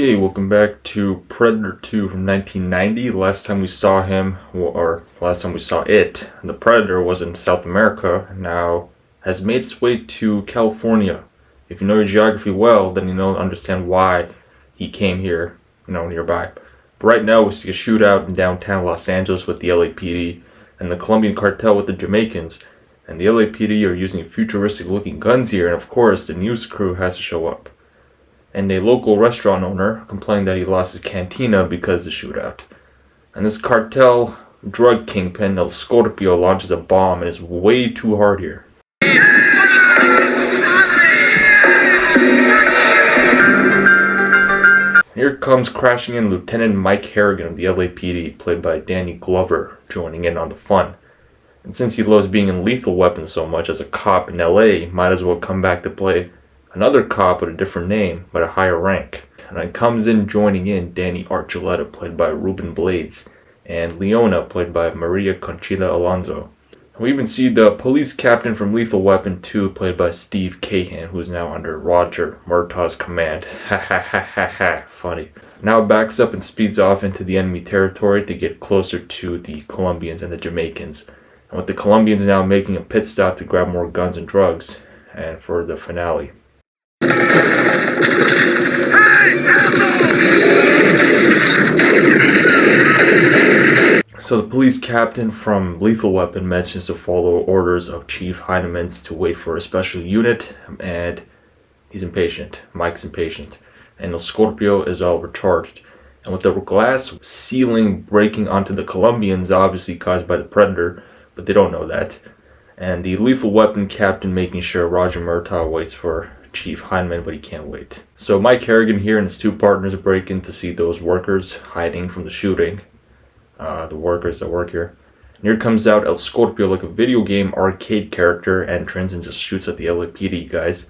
Okay, welcome back to Predator 2 from 1990. Last time we saw him, or last time we saw it, the Predator was in South America, now has made its way to California. If you know your geography well, then you understand why he came here, nearby. But right now we see a shootout in downtown Los Angeles with the LAPD and the Colombian cartel with the Jamaicans. And the LAPD are using futuristic looking guns here, and of course the news crew has to show up. And a local restaurant owner complained that he lost his cantina because of the shootout. And this cartel drug kingpin, El Scorpio, launches a bomb and it's way too hard here. Here comes crashing in Lieutenant Mike Harrigan of the LAPD, played by Danny Glover, joining in on the fun. And since he loves being in Lethal Weapon so much as a cop in LA, might as well come back to play another cop with a different name, but a higher rank. And then comes in joining in Danny Archuleta, played by Ruben Blades, and Leona, played by Maria Conchita Alonso. And we even see the police captain from Lethal Weapon 2, played by Steve Cahan, who is now under Roger Murtaugh's command. Ha ha ha ha ha, funny. Now backs up and speeds off into the enemy territory to get closer to the Colombians and the Jamaicans. And with the Colombians now making a pit stop to grab more guns and drugs, and for the finale. So the police captain from Lethal Weapon mentions to follow orders of Chief Heinemann's to wait for a special unit, and he's impatient. Mike's impatient. And El Scorpio is all recharged. And with the glass ceiling breaking onto the Colombians, obviously caused by the Predator, but they don't know that. And the Lethal Weapon captain making sure Roger Murtaugh waits for Chief Heineman, but he can't wait. So Mike Harrigan here and his two partners break in to see those workers hiding from the shooting. The workers that work here. And here comes out El Scorpio like a video game arcade character entrance and just shoots at the LAPD guys.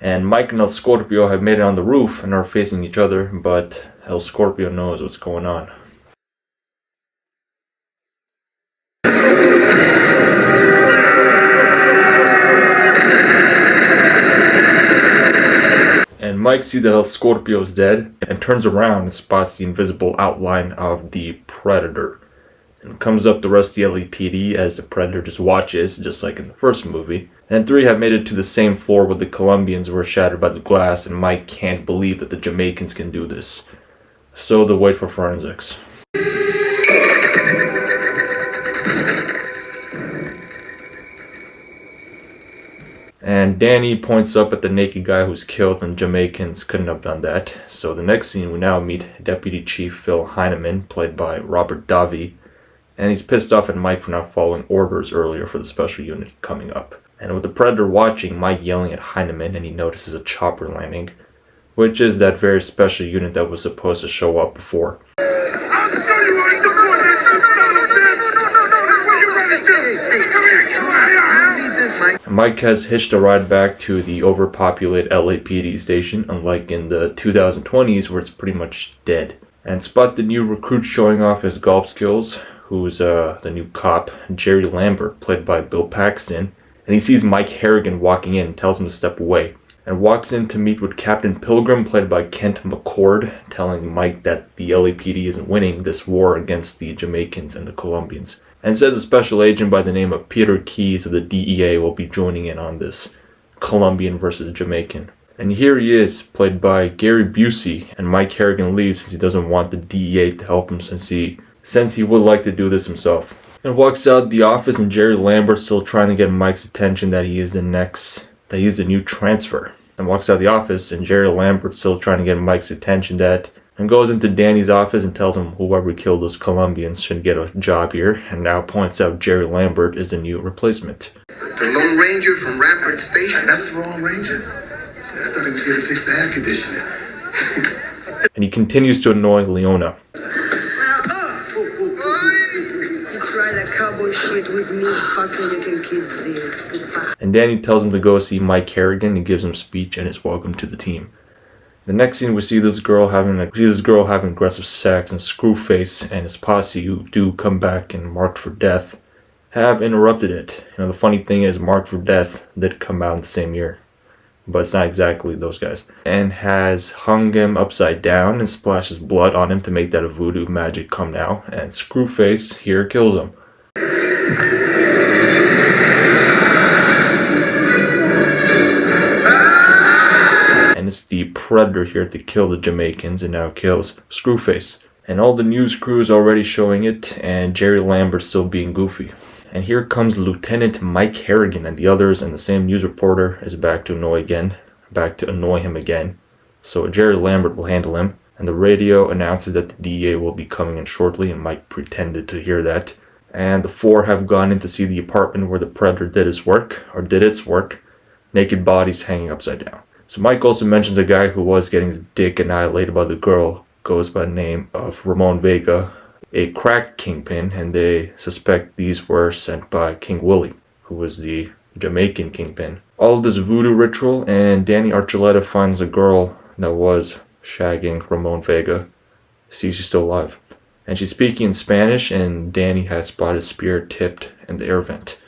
And Mike and El Scorpio have made it on the roof and are facing each other, but El Scorpio knows what's going on. And Mike sees that El Scorpio is dead and turns around and spots the invisible outline of the Predator. And comes up the rest of the LAPD as the Predator just watches, just like in the first movie. And three have made it to the same floor where the Colombians were shattered by the glass, and Mike can't believe that the Jamaicans can do this. So they wait for forensics. And Danny points up at the naked guy who's killed, and Jamaicans couldn't have done that. So the next scene, we now meet Deputy Chief Phil Heineman, played by Robert Davi. And he's pissed off at Mike for not following orders earlier for the special unit coming up. And with the Predator watching, Mike yelling at Heineman, and he notices a chopper landing, which is that very special unit that was supposed to show up before. I'll show you what you're doing, this What you ready to? Come here, Mike has hitched a ride back to the overpopulated LAPD station, unlike in the 2020s where it's pretty much dead. And spot the new recruit showing off his golf skills, who's the new cop, Jerry Lambert, played by Bill Paxton. And he sees Mike Harrigan walking in and tells him to step away. And walks in to meet with Captain Pilgrim, played by Kent McCord, telling Mike that the LAPD isn't winning this war against the Jamaicans and the Colombians. And says a special agent by the name of Peter Keyes of the DEA will be joining in on this Colombian versus Jamaican. And here he is, played by Gary Busey, and Mike Harrigan leaves since he doesn't want the DEA to help him since he would like to do this himself. And walks out the office, and Jerry Lambert still trying to get Mike's attention that he is the new transfer. And walks out the office, and Jerry Lambert still trying to get Mike's attention and goes into Danny's office and tells him whoever killed those Colombians should get a job here, and now points out Jerry Lambert is the new replacement. The Lone Ranger from Rampart Station? That's the wrong Ranger. I thought he was here to fix the air conditioning. And he continues to annoy Leona. You try that cowboy shit with me, fucking you can kiss this. Goodbye. And Danny tells him to go see Mike Harrigan and gives him a speech and is welcome to the team. The next scene, we see this girl having aggressive sex, and Screwface and his posse, who do come back and Marked for Death, have interrupted it. The funny thing is, Marked for Death did come out in the same year. but it's not exactly those guys, and has hung him upside down and splashes blood on him to make that a voodoo magic come now, and Screwface here kills him. And it's the Predator here to kill the Jamaicans and now kills Screwface. And all the news crew is already showing it, and Jerry Lambert's still being goofy. And here comes Lieutenant Mike Harrigan and the others, and the same news reporter is back to annoy him again. So Jerry Lambert will handle him, and the radio announces that the DEA will be coming in shortly, and Mike pretended to hear that. And the four have gone in to see the apartment where the Predator did its work, naked bodies hanging upside down. So Mike also mentions a guy who was getting his dick annihilated by the girl, goes by the name of Ramon Vega, a crack kingpin, and they suspect these were sent by King Willie, who was the Jamaican kingpin. All of this voodoo ritual, and Danny Archuleta finds the girl that was shagging Ramon Vega. See, she's still alive. And she's speaking in Spanish, and Danny has spotted a spear tipped in the air vent.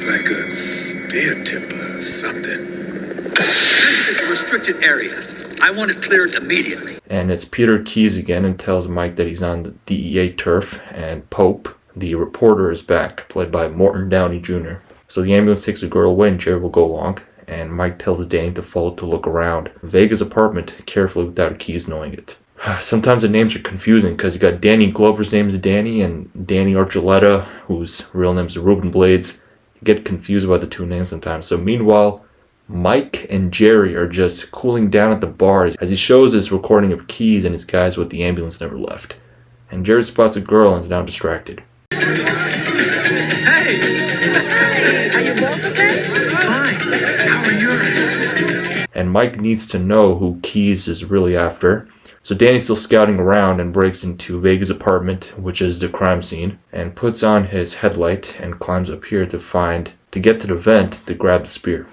Like a spear tip or something. This is a restricted area. I want it cleared immediately. And it's Peter Keys again, and tells Mike that he's on the DEA turf, and Pope, the reporter, is back, played by Morton Downey Jr. So the ambulance takes the girl away, and Jerry will go along, and Mike tells Danny to follow to look around Vega's apartment carefully without Keys knowing it. Sometimes the names are confusing, because you got Danny Glover's name is Danny, and Danny Archuleta, whose real name is Ruben Blades. You get confused about the two names sometimes. So meanwhile, Mike and Jerry are just cooling down at the bars as he shows this recording of Keys and his guys what the ambulance never left. And Jerry spots a girl and is now distracted. Hey! Are you both okay? Fine. How are yours? And Mike needs to know who Keys is really after. So Danny's still scouting around and breaks into Vega's apartment, which is the crime scene, and puts on his headlight and climbs up here to get to the vent to grab the spear.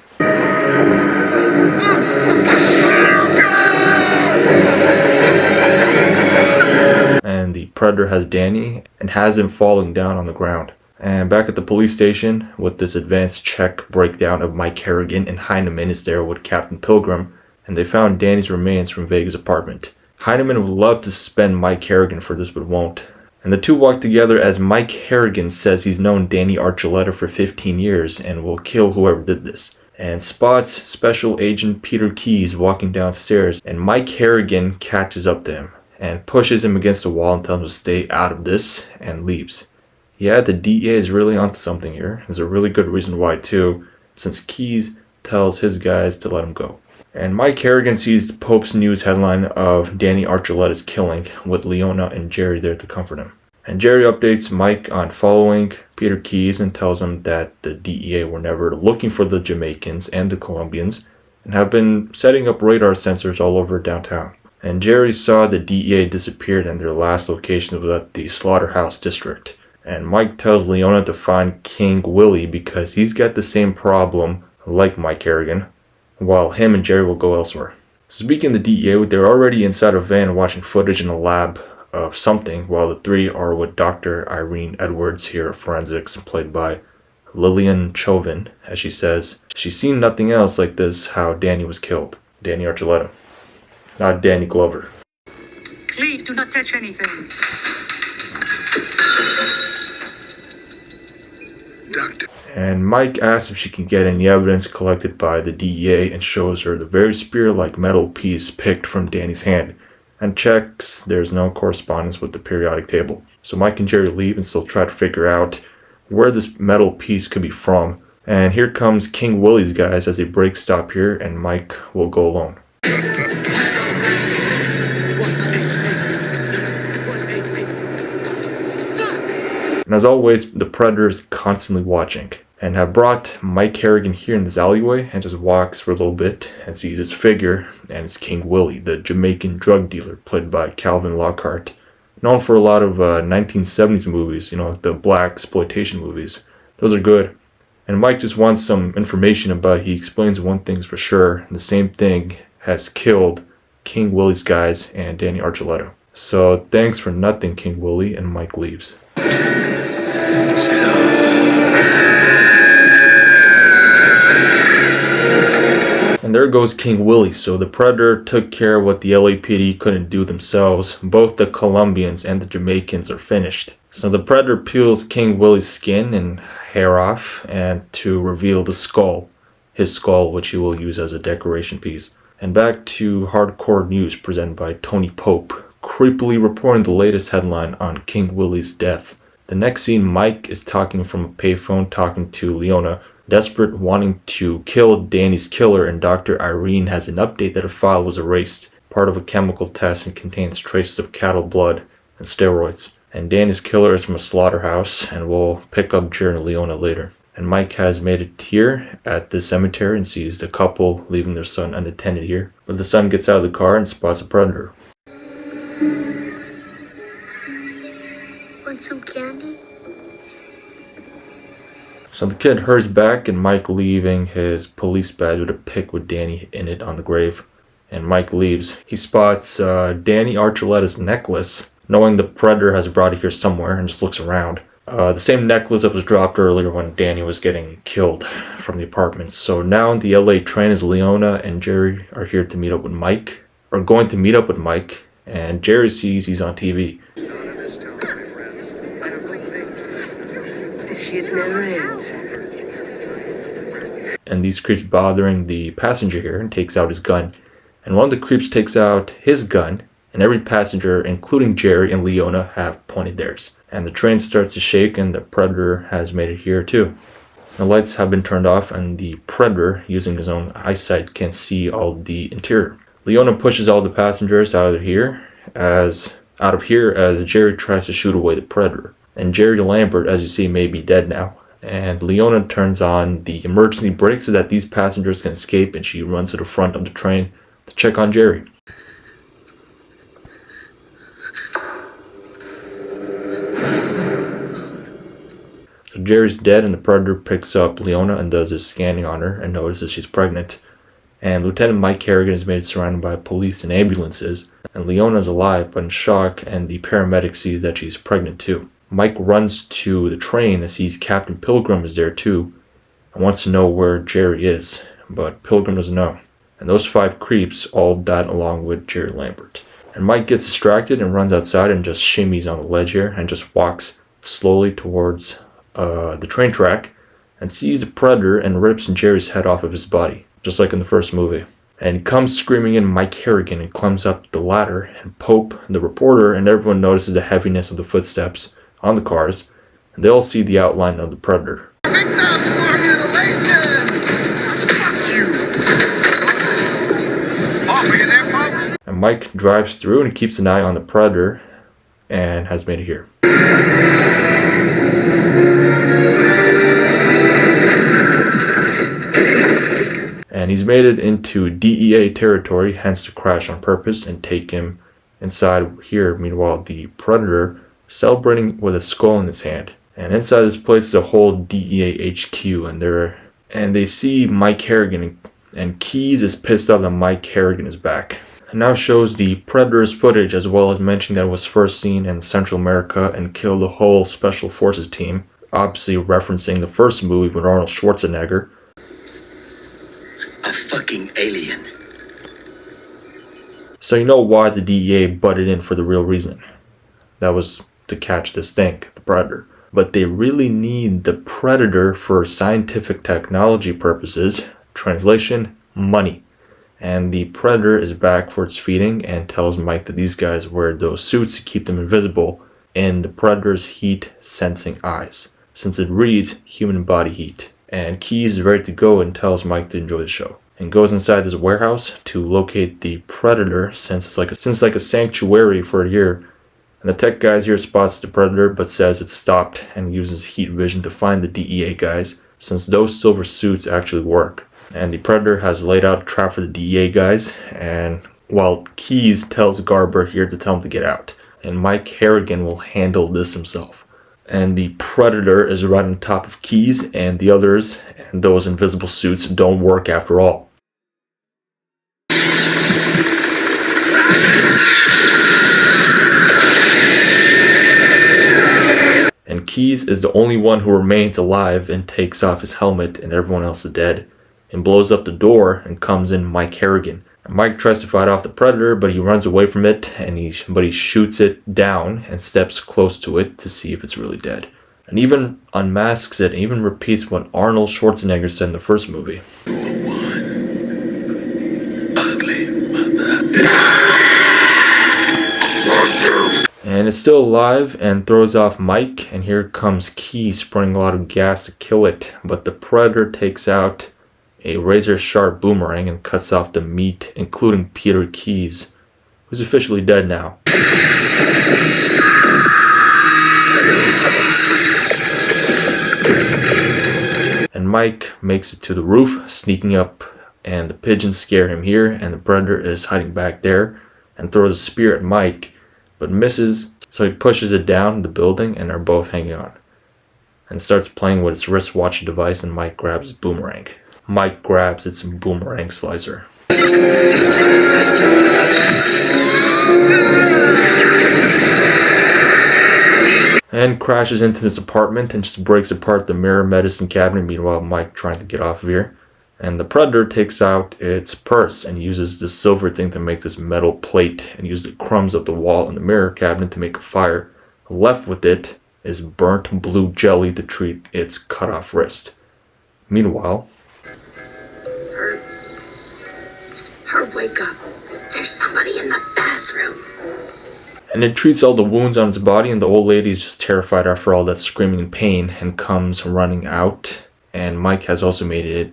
And the Predator has Danny and has him falling down on the ground. And back at the police station, with this advanced check breakdown of Mike Harrigan, and Heineman is there with Captain Pilgrim, and they found Danny's remains from Vega's apartment. Heineman would love to suspend Mike Harrigan for this, but won't. And the two walk together as Mike Harrigan says he's known Danny Archuleta for 15 years and will kill whoever did this. And spots Special Agent Peter Keys walking downstairs, and Mike Harrigan catches up to him and pushes him against the wall and tells him to stay out of this, and leaves. Yeah, the DEA is really onto something here. There's a really good reason why too, since Keys tells his guys to let him go. And Mike Harrigan sees the Pope's news headline of Danny Archuleta's killing, with Leona and Jerry there to comfort him. And Jerry updates Mike on following Peter Keys and tells him that the DEA were never looking for the Jamaicans and the Colombians, and have been setting up radar sensors all over downtown. And Jerry saw the DEA disappeared, and their last location was at the Slaughterhouse District. And Mike tells Leona to find King Willie because he's got the same problem like Mike Harrigan, while him and Jerry will go elsewhere. Speaking of the DEA, they're already inside a van watching footage in a lab of something, while the three are with Dr. Irene Edwards here of forensics, played by Lillian Chauvin, as she says she's seen nothing else like this how Danny was killed. Danny Archuleta, not Danny Glover. Please do not touch anything. Doctor. And Mike asks if she can get any evidence collected by the DEA and shows her the very spear-like metal piece picked from Danny's hand, and checks there's no correspondence with the periodic table. So Mike and Jerry leave and still try to figure out where this metal piece could be from. And here comes King Willie's guys as they break stop here, and Mike will go alone. And as always, the Predator is constantly watching, and have brought Mike Harrigan here in this alleyway and just walks for a little bit and sees his figure, and it's King Willie, the Jamaican drug dealer played by Calvin Lockhart, known for a lot of 1970s movies, the black exploitation movies. Those are good. And Mike just wants some information about he explains one thing's for sure, the same thing has killed King Willie's guys and Danny Archuleta. So thanks for nothing, King Willie, and Mike leaves. there goes King Willie. So the Predator took care of what the LAPD couldn't do themselves. Both the Colombians and the Jamaicans are finished. So the Predator peels King Willie's skin and hair off and to reveal the skull. His skull, which he will use as a decoration piece. And back to hardcore news presented by Tony Pope, creepily reporting the latest headline on King Willie's death. The next scene, Mike is talking from a payphone talking to Leona, desperate, wanting to kill Danny's killer, and Dr. Irene has an update that a file was erased, part of a chemical test, and contains traces of cattle blood and steroids. And Danny's killer is from a slaughterhouse, and we'll pick up Jerry and Leona later. And Mike has made it here at the cemetery and sees the couple leaving their son unattended here. But the son gets out of the car and spots a Predator. Want some candy? So the kid hurries back, and Mike leaving his police badge with a pic with Danny in it on the grave. And Mike leaves. He spots Danny Archuleta's necklace, knowing the Predator has brought it here somewhere, and just looks around. The same necklace that was dropped earlier when Danny was getting killed from the apartment. So now in the LA train is Leona and Jerry are here to meet up with Mike, or going to meet up with Mike, and Jerry sees he's on TV. This shit never ends. And these creeps bothering the passenger here and takes out his gun. And one of the creeps takes out his gun, and every passenger, including Jerry and Leona, have pointed theirs. And the train starts to shake, and the Predator has made it here too. The lights have been turned off, and the Predator, using his own eyesight, can see all the interior. Leona pushes all the passengers out of here as Jerry tries to shoot away the Predator. And Jerry Lambert, as you see, may be dead now. And Leona turns on the emergency brake so that these passengers can escape, and she runs to the front of the train to check on Jerry. So Jerry's dead, and the Predator picks up Leona and does his scanning on her and notices she's pregnant. And Lieutenant Mike Harrigan is made surrounded by police and ambulances, and Leona's alive but in shock, and the paramedic sees that she's pregnant too. Mike runs to the train and sees Captain Pilgrim is there too, and wants to know where Jerry is, but Pilgrim doesn't know. And those 5 creeps all died along with Jerry Lambert. And Mike gets distracted and runs outside and just shimmies on the ledge here and just walks slowly towards the train track and sees the Predator and rips Jerry's head off of his body, just like in the first movie. And comes screaming in Mike Harrigan and climbs up the ladder, and Pope, the reporter, and everyone notices the heaviness of the footsteps on the cars, and they all see the outline of the Predator. And Mike drives through and keeps an eye on the Predator and has made it here. And he's made it into DEA territory, hence the crash on purpose, and take him inside here. Meanwhile, the Predator celebrating with a skull in his hand. And inside this place is a whole DEA HQ, and they see Mike Harrigan, and Keys is pissed off that Mike Harrigan is back. It now shows the Predator's footage, as well as mentioning that it was first seen in Central America and killed the whole Special Forces team, obviously referencing the first movie with Arnold Schwarzenegger. A fucking alien. So you know why the DEA butted in for the real reason. That was to catch this thing, the Predator. But they really need the Predator for scientific technology purposes. Translation, money. And the Predator is back for its feeding and tells Mike that these guys wear those suits to keep them invisible in the Predator's heat sensing eyes, since it reads human body heat. And Keys is ready to go and tells Mike to enjoy the show, and goes inside this warehouse to locate the Predator, since it's like a sanctuary for a year. And the tech guys here spots the Predator but says it's stopped, and uses heat vision to find the DEA guys, since those silver suits actually work. And the Predator has laid out a trap for the DEA guys, and while Keys tells Garber here to tell him to get out, and Mike Harrigan will handle this himself. And the Predator is right on top of Keys, and the others and those invisible suits don't work after all. And Keys is the only one who remains alive and takes off his helmet, and everyone else is dead. and blows up the door, and comes in Mike Harrigan. And Mike tries to fight off the Predator, but he runs away from it, and he shoots it down and steps close to it to see if it's really dead. And even unmasks it, and even repeats what Arnold Schwarzenegger said in the first movie. And it's still alive and throws off Mike, and here comes Key spraying a lot of gas to kill it, but the Predator takes out a razor-sharp boomerang and cuts off the meat, including Peter Keyes, who's officially dead now. And Mike makes it to the roof, sneaking up, and the pigeons scare him here, and the Predator is hiding back there and throws a spear at Mike, but misses, so he pushes it down the building, and they're both hanging on. And starts playing with its wristwatch device, and Mike grabs his boomerang. Mike grabs its boomerang slicer. And crashes into this apartment and just breaks apart the mirror medicine cabinet, meanwhile Mike trying to get off of here. And the Predator takes out its purse and uses the silver thing to make this metal plate, and uses the crumbs of the wall and the mirror cabinet to make a fire. Left with it is burnt blue jelly to treat its cut off wrist. Meanwhile, Herb, wake up. There's somebody in the bathroom. and it treats all the wounds on its body, and the old lady is just terrified after all that screaming in pain and comes running out. And Mike has also made it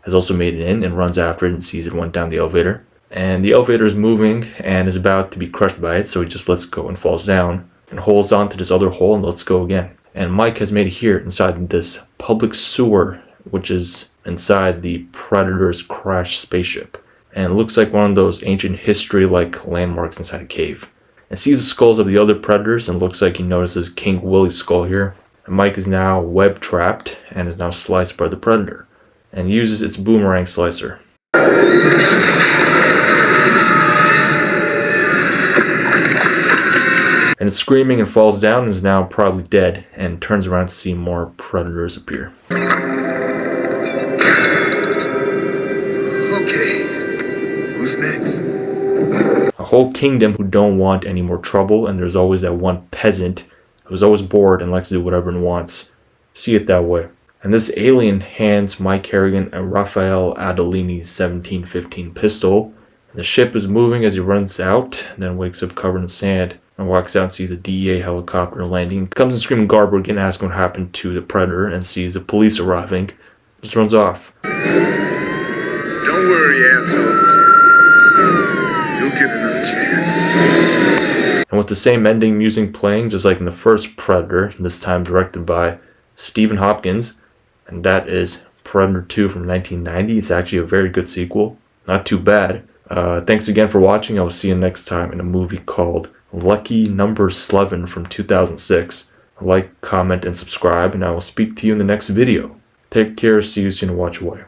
in and runs after it and sees it went down the elevator. And the elevator is moving and is about to be crushed by it, so he just lets go and falls down and holds on to this other hole and lets go again. And Mike has made it here inside this public sewer, which is inside the Predator's crashed spaceship. And it looks like one of those ancient history-like landmarks inside a cave. And sees the skulls of the other Predators, and looks like he notices King Willie's skull here. And Mike is now web-trapped and is now sliced by the Predator, and uses its boomerang slicer. And it's screaming and falls down and is now probably dead, and turns around to see more Predators appear. Okay, who's next? A whole kingdom who don't want any more trouble, and there's always that one peasant who's always bored and likes to do whatever he wants. See it that way. And this alien hands Mike Harrigan a Raphael Adolini 1715 pistol. And the ship is moving as he runs out, and then wakes up covered in sand, and walks out and sees a DEA helicopter landing. Comes and screaming Garber again, asking what happened to the Predator, and sees the police arriving. Just runs off. Don't worry, asshole. You'll get another chance. And with the same ending music playing, just like in the first Predator, this time directed by Stephen Hopkins, and that is Predator 2 from 1990. It's actually a very good sequel. Not too bad. Thanks again for watching. I will see you next time in a movie called Lucky Number 11 from 2006. Like, comment, and subscribe, and I will speak to you in the next video. Take care. See you soon. Watch away.